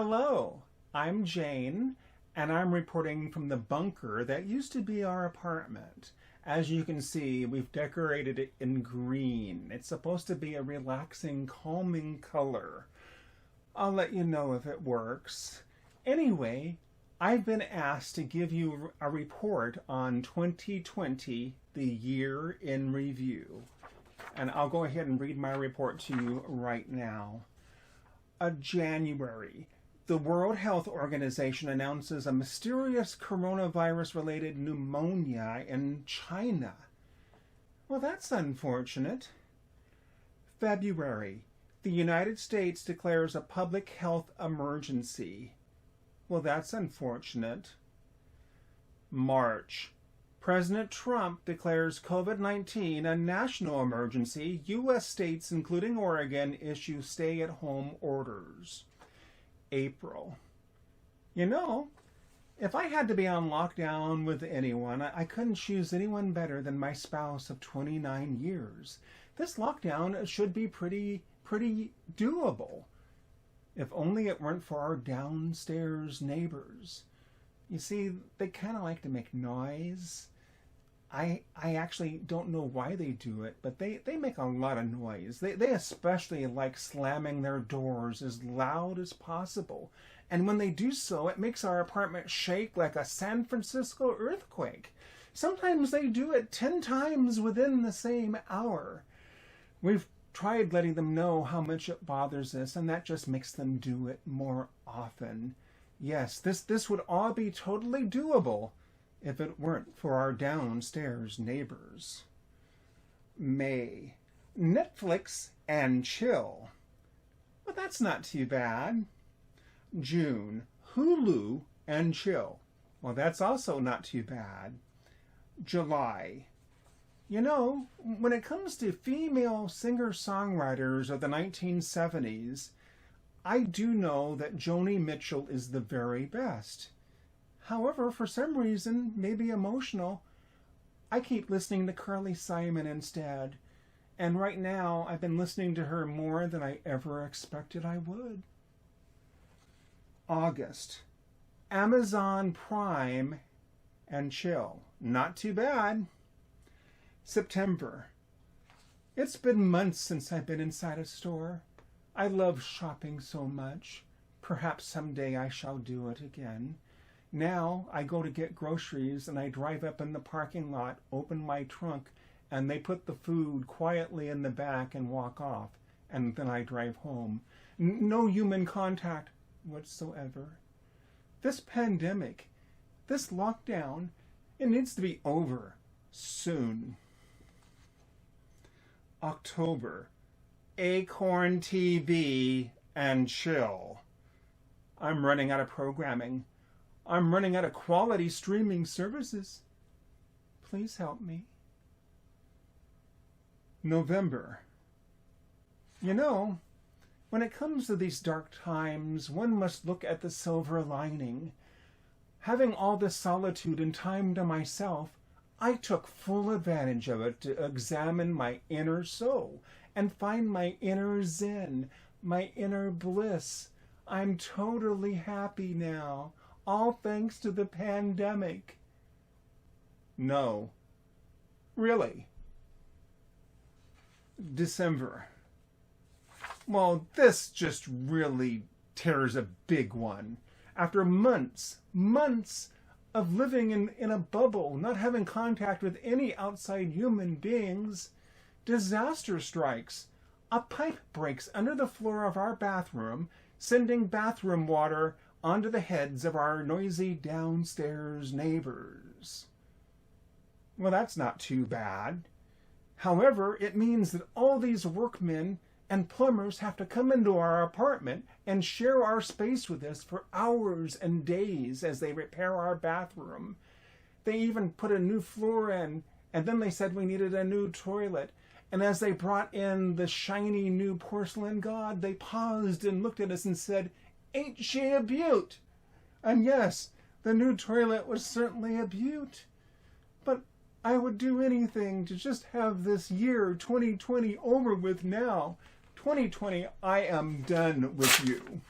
Hello, I'm Jane, and I'm reporting from the bunker that used to be our apartment. As you can see, we've decorated it in green. It's supposed to be a relaxing, calming color. I'll let you know if it works. Anyway, I've been asked to give you a report on 2020, the year in review. And I'll go ahead and read my report to you right now. January. The World Health Organization announces a mysterious coronavirus-related pneumonia in China. Well, that's unfortunate. February. The United States declares a public health emergency. Well, that's unfortunate. March. President Trump declares COVID-19 a national emergency. U.S. states, including Oregon, issue stay-at-home orders. April. You know, if I had to be on lockdown with anyone, I couldn't choose anyone better than my spouse of 29 years. This lockdown should be pretty doable. If only it weren't for our downstairs neighbors. You see, they kind of like to make noise. I actually don't know why they do it, but they make a lot of noise. They especially like slamming their doors as loud as possible. And when they do so, it makes our apartment shake like a San Francisco earthquake. Sometimes they do it 10 times within the same hour. We've tried letting them know how much it bothers us, and that just makes them do it more often. Yes, this would all be totally doable if it weren't for our downstairs neighbors. May. Netflix and chill. Well, that's not too bad. June. Hulu and chill. Well, that's also not too bad. July. You know, when it comes to female singer-songwriters of the 1970s, I do know that Joni Mitchell is the very best. However, for some reason, maybe emotional, I keep listening to Carly Simon instead. And right now, I've been listening to her more than I ever expected I would. August. Amazon Prime and chill. Not too bad. September. It's been months since I've been inside a store. I love shopping so much. Perhaps someday I shall do it again. Now I go to get groceries and I drive up in the parking lot, open my trunk, and they put the food quietly in the back and walk off. And then I drive home. No human contact whatsoever. This pandemic, this lockdown, it needs to be over soon. October. Acorn TV and chill. I'm running out of programming. I'm running out of quality streaming services. Please help me. November. You know, when it comes to these dark times, one must look at the silver lining. Having all this solitude and time to myself, I took full advantage of it to examine my inner soul and find my inner zen, my inner bliss. I'm totally happy now. All thanks to the pandemic. No. Really. December. Well, this just really tears a big one. After months of living in a bubble, not having contact with any outside human beings, disaster strikes. A pipe breaks under the floor of our bathroom, sending bathroom water onto the heads of our noisy downstairs neighbors. Well, that's not too bad. However, it means that all these workmen and plumbers have to come into our apartment and share our space with us for hours and days as they repair our bathroom. They even put a new floor in, and then they said we needed a new toilet. And as they brought in the shiny new porcelain god, they paused and looked at us and said, "Ain't she a beaut?" And yes, the new toilet was certainly a beaut. But I would do anything to just have this year, 2020, over with now. 2020, I am done with you.